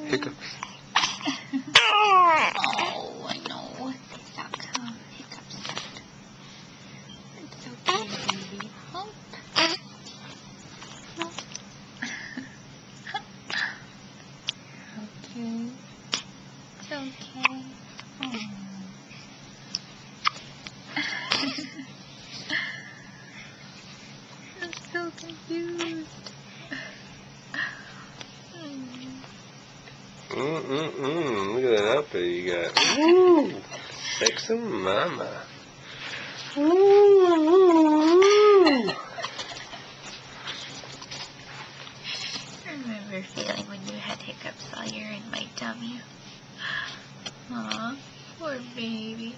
Hiccups. Oh, I know. They suck. Hiccups suck. It's okay, baby. Hump. Hump. Okay. It's okay. Oh. I'm so confused. Look at that outfit you got. Woo! Sexy mama. Woo! I remember feeling when you had hiccups while you're in my tummy. Aw, poor baby.